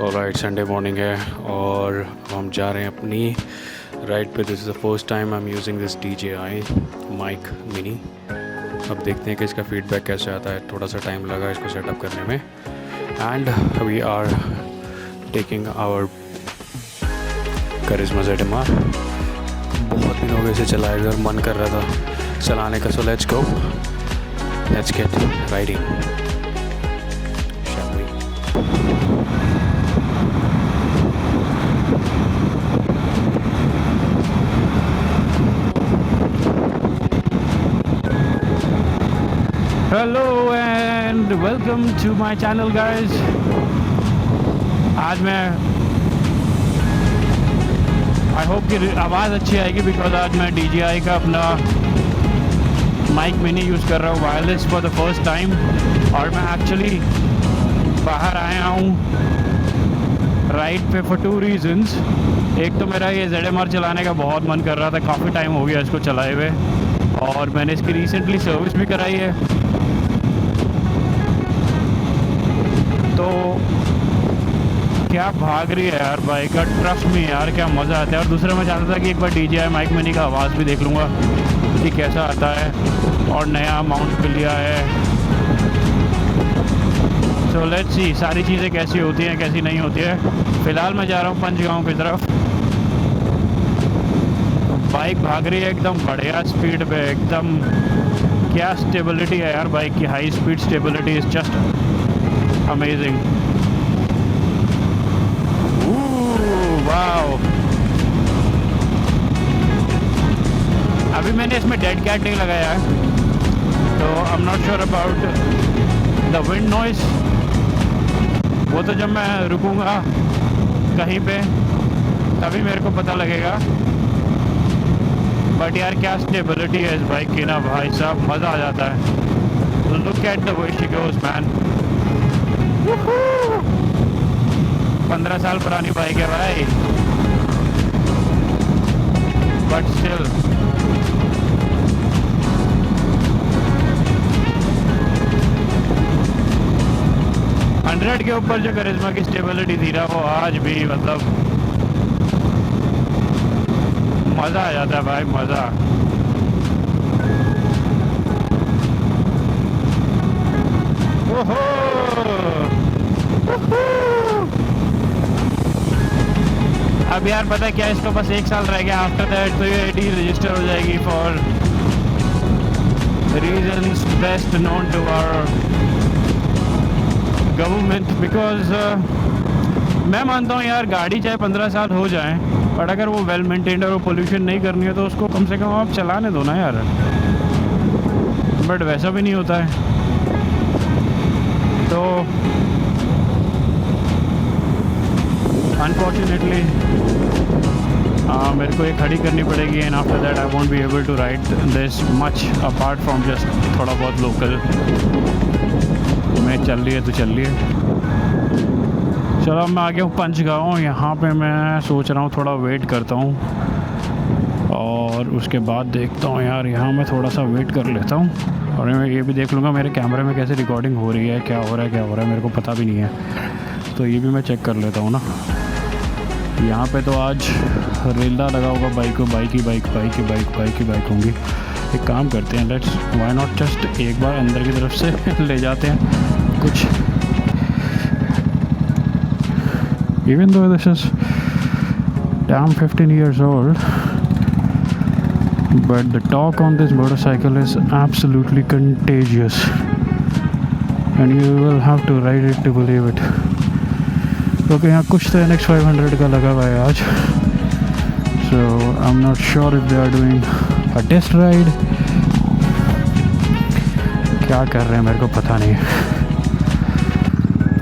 Alright, Sunday morning है और हम जा रहे हैं अपनी राइड पे। This is the first time I am using this DJI mic mini. अब देखते हैं कि इसका फीडबैक कैसे आता है। थोड़ा सा टाइम लगा इसको सेटअप करने में and we are taking our Karizma ZMR। बहुत दिन हो गए इसे चलाए हुए और मन कर रहा था चलाने का। So let's go, let's get riding. Hello and welcome to my channel guys. आज मैं आई होप कि आवाज़ अच्छी आएगी बिकॉज आज मैं DJI का अपना माइक मिनी यूज़ कर रहा हूँ wireless for the first time. और मैं एक्चुअली बाहर आया हूँ राइड पे फॉर 2 रीजंस। एक तो मेरा ये ZMR चलाने का बहुत मन कर रहा था, काफ़ी टाइम हो गया इसको चलाए हुए, और मैंने इसकी रिसेंटली सर्विस भी कराई है। तो क्या भाग रही है यार बाइक का, ट्रस्ट में यार क्या मज़ा आता है। और दूसरा मैं चाहता था कि एक बार DJI माइक मिनी का आवाज़ भी देख लूँगा कि कैसा आता है। और नया माउंट भी लिया है, सो लेट्स सी सारी चीज़ें कैसी होती हैं कैसी नहीं होती है। फ़िलहाल मैं जा रहा हूँ पंचगांव की तरफ। बाइक भाग रही है एकदम बढ़िया स्पीड पे, एकदम क्या स्टेबिलिटी है यार बाइक की। High speed stability is just amazing. Wow, अभी मैंने इसमें डेड कैट नहीं लगाया है, तो I am not sure about the wind noise. वो तो जब मैं रुकूंगा कहीं पे तभी मेरे को पता लगेगा। बट यार क्या स्टेबिलिटी है इस बाइक की ना भाई साहब, मज़ा आ जाता है। Look at the way she goes man. 15 साल पुरानी बाइक है भाई, बट स्टिल हंड्रेड के ऊपर जो करिश्मा की स्टेबिलिटी थी ना, वो आज भी मतलब मज़ा आ जाता है भाई, मज़ा। ओहो अब यार पता है क्या, इसको बस 1 साल रह गया। आफ्टर दैट तो ये AD रजिस्टर हो जाएगी for reasons best known to our government. Because मैं मानता हूँ यार गाड़ी चाहे 15 साल हो जाए, बट अगर वो वेल मेंटेन्ड और वो पोल्यूशन नहीं करनी है तो उसको कम से कम आप चलाने दो ना यार। बट वैसा भी नहीं होता है। तो अनफॉर्चुनेटली मेरे को ये खड़ी करनी पड़ेगी and after that I won't be able to ride this much apart from just थोड़ा बहुत लोकल में चल रही है तो चल रही है। चलो मैं आ गया हूँ पंचगांव। यहाँ पे मैं सोच रहा हूँ थोड़ा वेट करता हूँ और उसके बाद देखता हूँ यार, यहाँ मैं थोड़ा सा वेट कर लेता हूँ और मैं ये भी देख लूँगा मेरे कैमरे में कैसे रिकॉर्डिंग हो रही है, क्या हो रहा है मेरे को पता भी नहीं है। तो ये भी मैं चेक कर लेता हूँ ना। यहाँ पे तो आज रेला लगा होगा बाइक की बाइक होंगी। एक काम करते हैं, लेट्स व्हाई नॉट जस्ट एक बार अंदर की तरफ से ले जाते हैं कुछ। Even though this is damn 15 years old, but the torque on this motorcycle is absolutely contagious and you will have to ride it to believe it. क्योंकि यहाँ कुछ तो NX 500 का लगा हुआ है आज, so I'm not sure if they are doing a test ride। क्या कर रहे हैं मेरे को पता नहीं,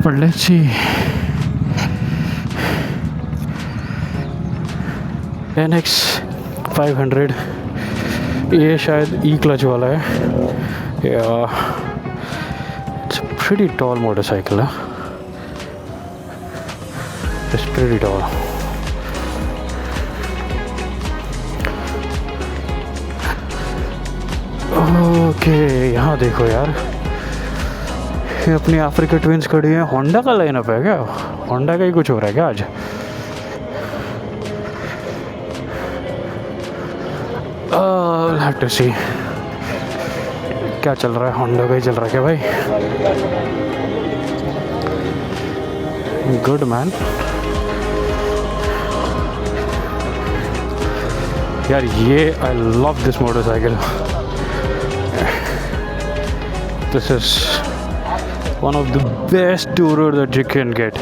but let's see। NX 500 ये शायद E क्लच वाला है या इट्स pretty tall motorcycle है, it's pretty tall। ओके यहाँ देखो यार, ये अपनी अफ्रीका ट्विंस खड़ी है। होंडा का लाइनअप है क्या? होंडा का ही कुछ हो रहा है क्या आज? हैव टू सी क्या चल रहा है, होंडा का ही चल रहा है क्या भाई? गुड मैन यार, ये I love this motorcycle. This is one of the best tourer that you can get.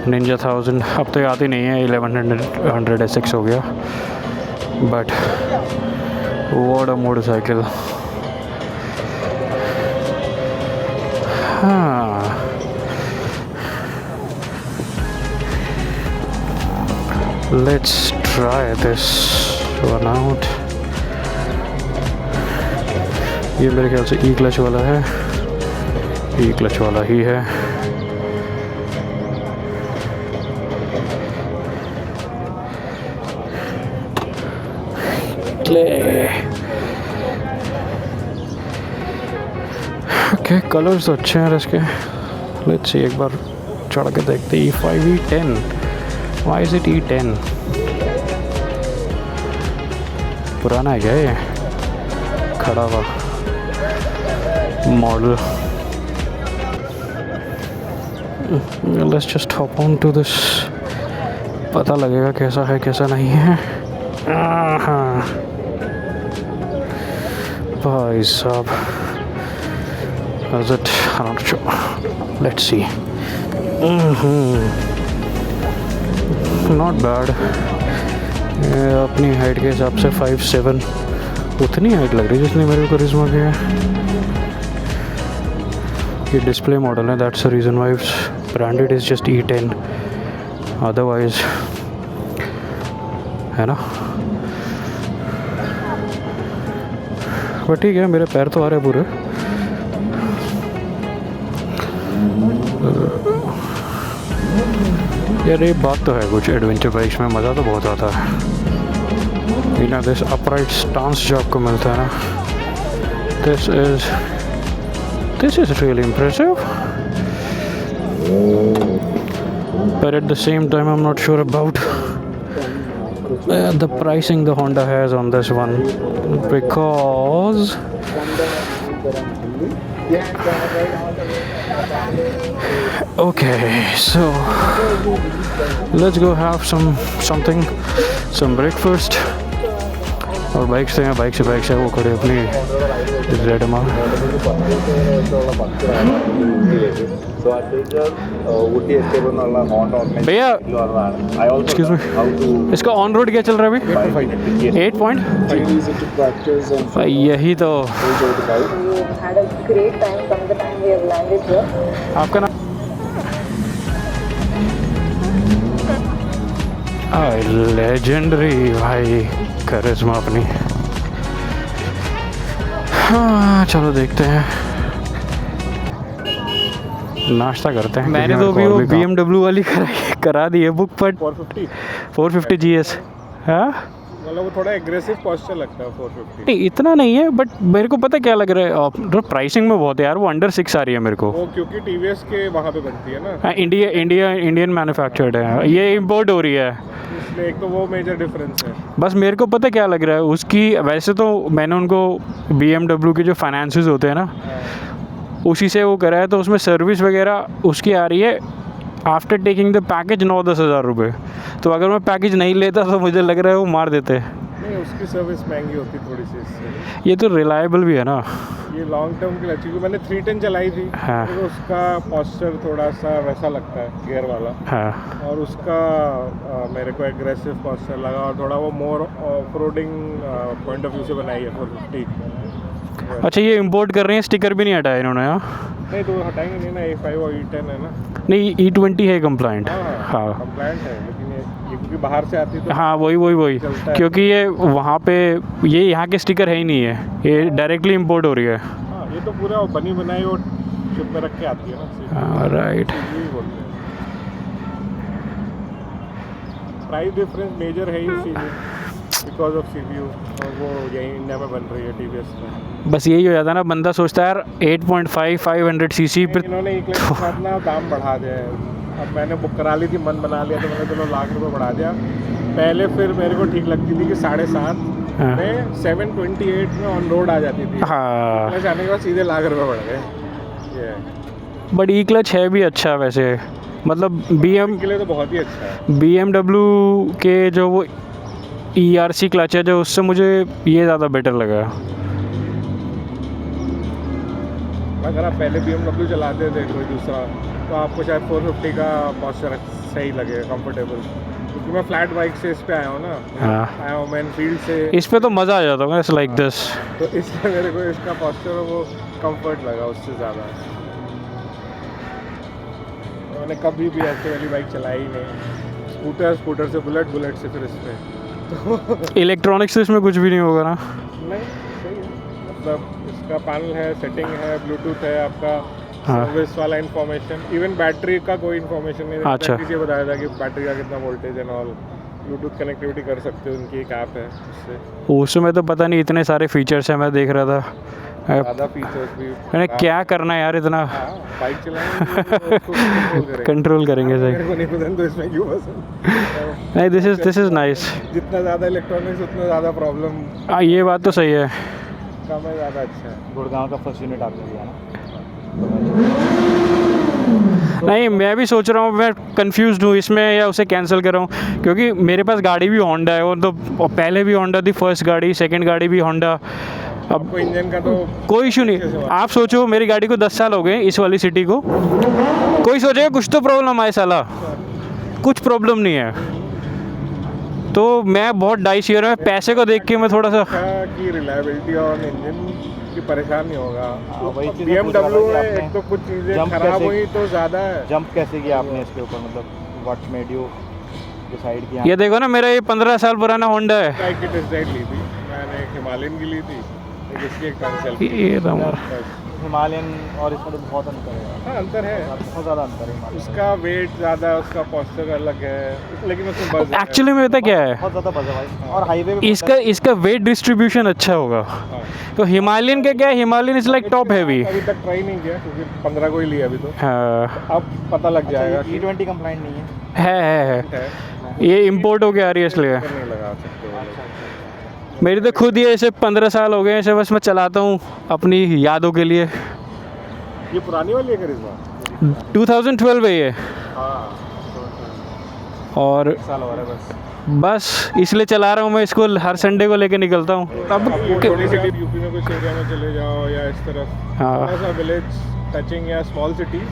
Ninja 1000 अब तो याद ही नहीं है, 1100 SX हो गया, बट व्हाट अ मोटरसाइकिल. हाँ, let's try this one out. ये मेरे ख्याल से ई क्लच वाला है, ई क्लच वाला ही है. ओके, कलर्स तो अच्छे हैं इसके. लेट्स सी, एक बार चढ़ के देखते. E5 E10. Why is it E10? पुराना है क्या ये खड़ा हुआ model? Let's just hop on to this. पता लगेगा कैसा है कैसा नहीं है. भाई साहब, is it? I'm not sure. Let's see. Not bad. अपनी हाइट के हिसाब से 5'7", उतनी हाइट लग रही है जितनी मेरे को करिश्मा की है. ये डिस्प्ले मॉडल है, that's the reason why branded is just E10, otherwise है ना. बट ठीक है, मेरे पैर तो आ रहे पूरे. यार ये बात तो है, कुछ एडवेंचर बाइक्स में मज़ा तो बहुत आता है. बिना दिस अपराइट स्टांस जो आपको मिलता है ना, this is really impressive. But at the same time I am not sure about the pricing the Honda has on this one, because okay, so let's go have some breakfast. और bike से हैं, bike से वो खड़े अपनी red मार. भैया excuse me, इसका ऑन रोड क्या चल रहा है अभी? 8 पॉइंट. यही तो आपका नाम? लेजेंडरी भाई, करिश्मा अपनी. हाँ चलो देखते हैं, नाश्ता करते हैं. मैंने तो अभी वो BMW वाली करा दी है बुक, पर 450 GS. हाँ मतलब वो थोड़ा एग्रेसिव पोस्चर लगता है 450. नहीं इतना नहीं है, बट मेरे को पता क्या लग रहा है, प्राइसिंग में बहुत है यार. वो अंडर 6 आ रही है मेरे को. वो क्योंकि TVS के वहाँ पे बनती है ना. हाँ, इंडियन मैन्युफैक्चर्ड है, ये इम्पोर्ट हो रही है, इसलिए एक तो वो मेजर डिफरेंस है. बस मेरे को पता क्या लग रहा है उसकी. वैसे तो मैंने उनको BMW के जो फाइनेंसेस होते हैं ना, उसी से वो करा है, तो उसमें सर्विस वगैरह उसकी आ रही है आफ्टर टेकिंग द पैकेज 9-10 हज़ार रुपये. तो अगर मैं पैकेज नहीं लेता तो मुझे लग रहा है वो मार देते. नहीं, उसकी सर्विस महंगी होती थोड़ी सी इससे. ये तो रिलायबल भी है ना, ये लॉन्ग टर्म के लिए. क्योंकि मैंने 310 चलाई थी. हाँ. तो उसका पोस्चर थोड़ा सा वैसा लगता है, गियर वाला. हाँ. और उसका मेरे को एग्रेसिव पोस्चर लगा, और थोड़ा वो more off roading point of view से बनाई है 450. अच्छा, ये इंपोर्ट कर रहे हैं, स्टिकर भी नहीं हटाया इन्होंने? हाँ नहीं, तो हटाएंगे नहीं ना. A5 और E10 है ना. नहीं, E20 है कंप्लाइंट. हाँ कंप्लाइंट है, लेकिन ये क्योंकि बाहर से आती है तो. हाँ वही क्योंकि ये वहाँ पे ये यहाँ के स्टिकर है ही नहीं है, ये डायरेक्टली इंपोर्ट हो रही है. हाँ, ये तो पूरा बनी बनाई और शिप में रख के आती है ना. राइट. प्राइस डिफरेंस मेजर है ही बिकॉज ऑफ CPU, और वो यही इंडिया में बन रही है TVS में. बस यही हो जाता है ना, बंदा सोचता है यार 8.5 500 cc पर. इन्होंने एक लाख अपना दाम बढ़ा दिया है. अब मैंने बुक करा ली थी, मन बना लिया, तो मैंने चलो ₹1,00,000 बढ़ा दिया। पहले फिर मेरे को ठीक लगती थी कि 7.5 हाँ। में 728 में ऑन रोड आ जाती थी। हाँ, मैं जाने के बाद सीधे ₹1,00,000 बढ़ गए। ये है। बट ई क्लच है भी अच्छा वैसे, मतलब के लिए तो बहुत ही अच्छा है। BMW के जो वो ERC क्लच है, जो उससे मुझे ये ज़्यादा बेटर लगा। अगर आप पहले BMW चलाते थे कोई दूसरा, तो आपको शायद 450 का पॉस्चर सही लगे, कंफर्टेबल। क्योंकि मैं फ्लैट बाइक से इस पे आया हूँ ना, हाँ। आया हूँ मैं एनफील्ड से, इस पे तो मज़ा आ जाता होगा, इट्स लाइक दिस। तो इसलिए मेरे को इसका पॉस्चर वो कंफर्ट लगा उससे ज़्यादा। मैंने कभी भी ऐसे वाली बाइक चलाई ही नहीं। स्कूटर से बुलेट से फिर इस पे इलेक्ट्रॉनिक्स से इसमें कुछ भी नहीं होगा ना? नहीं, सही है। मतलब इसका पैनल है, सेटिंग है, ब्लूटूथ है आपका, हाँ। सर्विस वाला इन्फॉर्मेशन, इवन बैटरी का कोई इन्फॉर्मेशन नहीं। अच्छा। बैटरी से बताया था कि बैटरी का कितना voltage and all. Bluetooth connectivity कर सकते हो, उनकी एक ऐप है उससे। उसमें तो पता नहीं इतने सारे फीचर्स हैं, मैं देख रहा था। ज़्यादा फीचर्स भी। मैंने क्या करना है यार इतना? हाँ, बाइक चलाएंगे तो उसको कंट्रोल करेंगे। कंट्रोल करेंगे मेरे सही। को नहीं पसंद, तो इसमें क्यों पसंद? नहीं, दिस इज़ नाइस। जितना ज़्यादा इलेक्ट्रॉनिक्स उतना ज़्यादा प्रॉब्लम हाँ, ये बात तो सही है। कम है, ज़्यादा अच्छा है। गुड़गांव का फर्स्ट यूनिट आपने लिया ना? नहीं, मैं भी सोच रहा हूँ, मैं कंफ्यूज हूँ इसमें या उसे कैंसिल कर रहा हूँ, क्योंकि मेरे पास गाड़ी भी होंडा है, और तो पहले भी होंडा थी, फर्स्ट गाड़ी, सेकंड गाड़ी भी होंडा। अब आपको इंजन का तो कोई इशू नहीं। आप सोचो, मेरी गाड़ी को 10 साल हो गए इस वाली सिटी को, कोई सोचेगा कुछ तो प्रॉब्लम आए, साला कुछ प्रॉब्लम नहीं है। तो मैं बहुत डाइस ईयर है, पैसे को देख के मैं थोड़ा सा की रिलायबिलिटी और इंजन की परेशान नहीं होगा। वही चीज़ मैं पूछ रहा था BMW कि में आपने एक तो कुछ चीज़ें jump खराब कैसे- हुई तो ज़्यादा है। जंप कैसे किया आपने इसके ऊपर, मतलब व्हाट मेड यू डिसाइड किया? ये देखो ना, मेरा ये 15 साल पुराना होंडा है। बाइक की टेस्ट राइड ली थी मैंने, एक हिमालयन की ली थी, एक इसकी एक ट्रांसेल। ये तो हिमालयन और इसमें तो बहुत अंतर है यार। हाँ, अंतर है। बहुत ज़्यादा अंतर है हिमालयन। उसका वेट ज़्यादा है, उसका पॉस्चर अलग है, लेकिन उसमें बस एक्चुअली में पता क्या है, बहुत ज़्यादा बजा भाई, और हाईवे पे इसका वेट डिस्ट्रीब्यूशन अच्छा होगा। तो हिमालयन का क्या है, Himalayan is like top heavy. अभी तक ट्राई नहीं किया क्योंकि 15 को ही लिया अभी तो। हाँ, अब पता लग जाएगा कि E20 कंप्लाइंट नहीं है। है। है, ये इंपोर्ट हो के आ रही है इसलिए। नहीं लगा सकते वो लोग। मेरी तो खुद ये ऐसे 15 साल हो गए ऐसे, बस मैं चलाता हूँ अपनी यादों के लिए। ये पुरानी वाली है करिश्मा? 2012 है ये, हाँ, और साल हो रहा है बस। बस इसलिए चला रहा हूँ मैं इसको, हर संडे को लेके निकलता हूँ। तब थोड़ी सी यूपी में कुछ एरिया में चले जाओ या इस तरफ हाँ। थोड़ा सा विलेज टचिंग या स्मॉल सिटीज,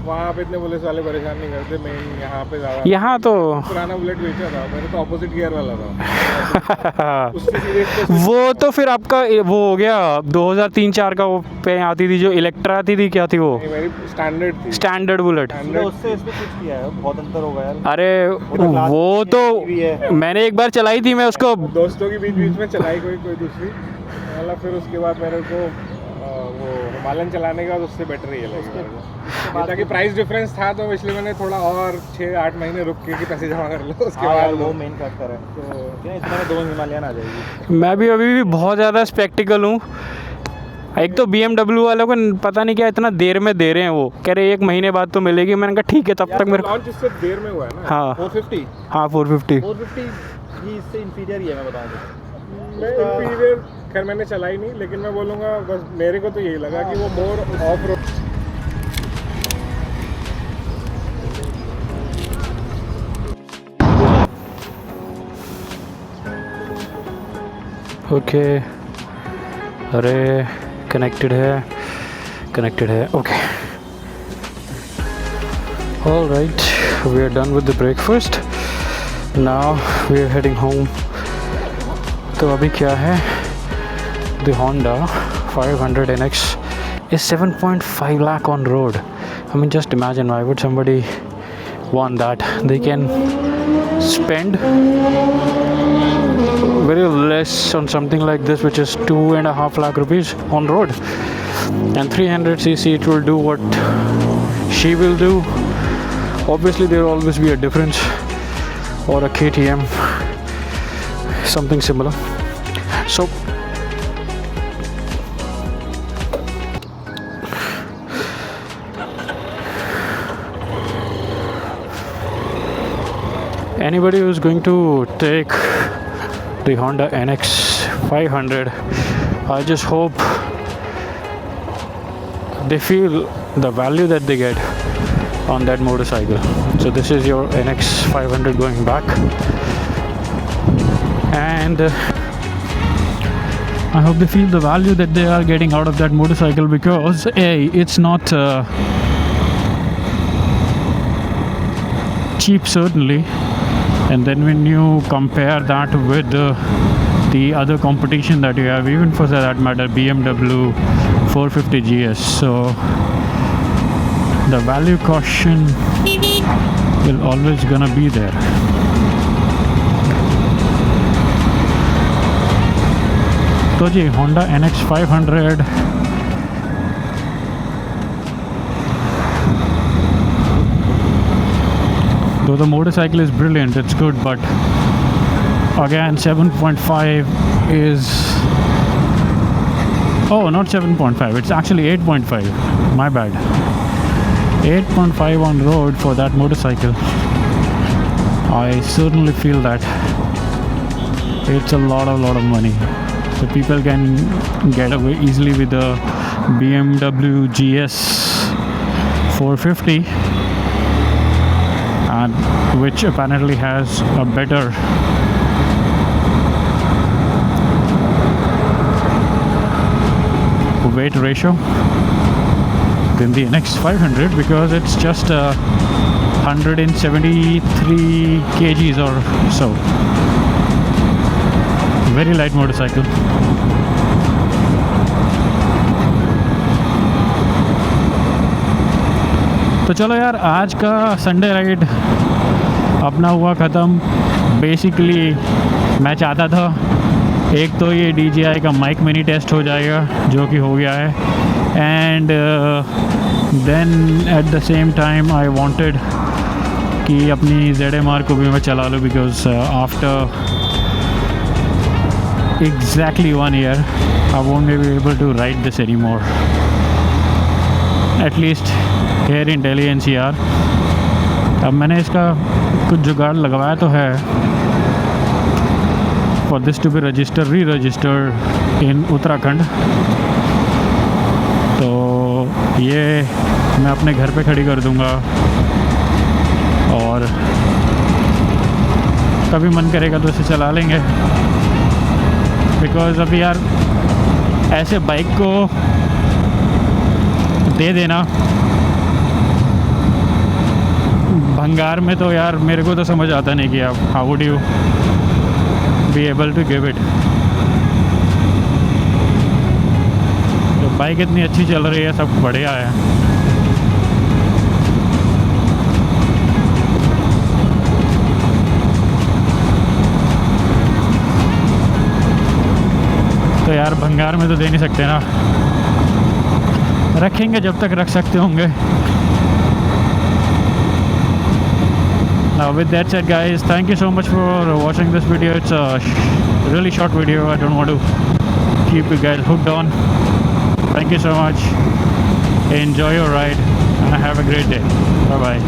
वहाँ पे इतने पुलिस वाले परेशान नहीं करते। मेन यहाँ पे ज़्यादा। यहाँ तो पुराना बुलेट बेचा था मैंने, तो ऑपोजिट गियर वाला था। उससे सीधे वो तो फिर आपका वो हो गया 2003-4 का, वो पे आती थी जो इलेक्ट्रा आती थी, क्या थी वो, मेरी स्टैंडर्ड थी। Standard bullet. तो उससे इसमें कुछ किया है, बहुत अंतर होगा यार। अरे वो तो मैंने एक बार चलाई थी मैं उसको। दोस्तों के बीच बीच में चलाई कोई दूसरी, मतलब फिर उसके बाद मेरे को वो हिमालयन चलाने के बाद उससे बेटर ही है लगा। ताकि प्राइस डिफरेंस था तो इसलिए मैंने थोड़ा और 6-8 महीने रुक के कि पैसे जमा कर लो, उसके हाँ यार, बाद वो लो। मेन फैक्टर है। तो इतने में 2 हिमालयन आ जाएगी। मैं भी अभी भी बहुत ज़्यादा स्पेक्टिकल हूँ। एक तो BMW वालों को पता नहीं क्या इतना देर में दे रहे हैं, वो कह रहे 1 महीने बाद तो मिलेगी। मैंने कहा ठीक है, तब तक मेरे। लॉन्च इससे देर में हुआ है ना। हाँ 450 हाँ 450। ही इससे इंफीरियर ही है, मैं बताऊँ तो। मैं इंटीरियर खैर मैंने चलाई नहीं, लेकिन मैं बोलूँगा बस मेरे को तो यही लगा कि वो मोर ऑफ रोड। ओके, अरे कनेक्टेड है okay. All right, we are done with the breakfast, now we are heading home. तो अभी क्या है, the Honda 500 NX is 7.5 lakh on road. I mean, just imagine, why would somebody want that? They can spend very less on something like this, which is 2.5 lakh rupees on road, and 300cc it will do what she will do. Obviously there will always be a difference, or a KTM, something similar. So Anybody who's going to take the Honda NX 500, I just hope they feel the value that they get on that motorcycle. So this is your NX 500 going back, and I hope they feel the value that they are getting out of that motorcycle, because it's not cheap, certainly. And then when you compare that with the other competition that you have, even for that matter, BMW 450 GS, so the value caution will always gonna be there. तो जी Honda NX 500 though the motorcycle is brilliant, it's good, but again 7.5 is, oh, not 7.5, it's actually 8.5, my bad. 8.5 on road for that motorcycle. I certainly feel that it's a lot of money. So people can get away easily with the BMW GS 450, and which apparently has a better weight ratio than the NX 500, because it's just 173 kgs or so. Very light motorcycle. तो चलो यार, आज का Sunday ride अपना हुआ ख़त्म. Basically मैं चाहता था एक तो ये DJI का माइक मिनी टेस्ट हो जाएगा, जो कि हो गया है, and then at the same time I wanted कि अपनी ZMR को भी मैं चला लूँ, because after exactly 1 year I won't be able to ride this anymore, at least here in Delhi NCR. अब मैंने इसका कुछ जुगाड़ लगवाया तो है for this to be re-registered in Uttarakhand. तो ये मैं अपने घर पे खड़ी कर दूंगा, और कभी मन करेगा तो इसे चला लेंगे. बिकॉज़ अभी यार ऐसे बाइक को दे देना भंगार में, तो यार मेरे को तो समझ आता नहीं कि आप how would you be able to give it. तो बाइक इतनी अच्छी चल रही है, सब बढ़िया है. तो यार भंगार में तो दे नहीं सकते ना, रखेंगे जब तक रख सकते होंगे. Now with that said guys, thank you so much for watching this video. It's a really short video. I don't want to keep you guys hooked on. Thank you so much. Enjoy your ride and have a great day. Bye bye.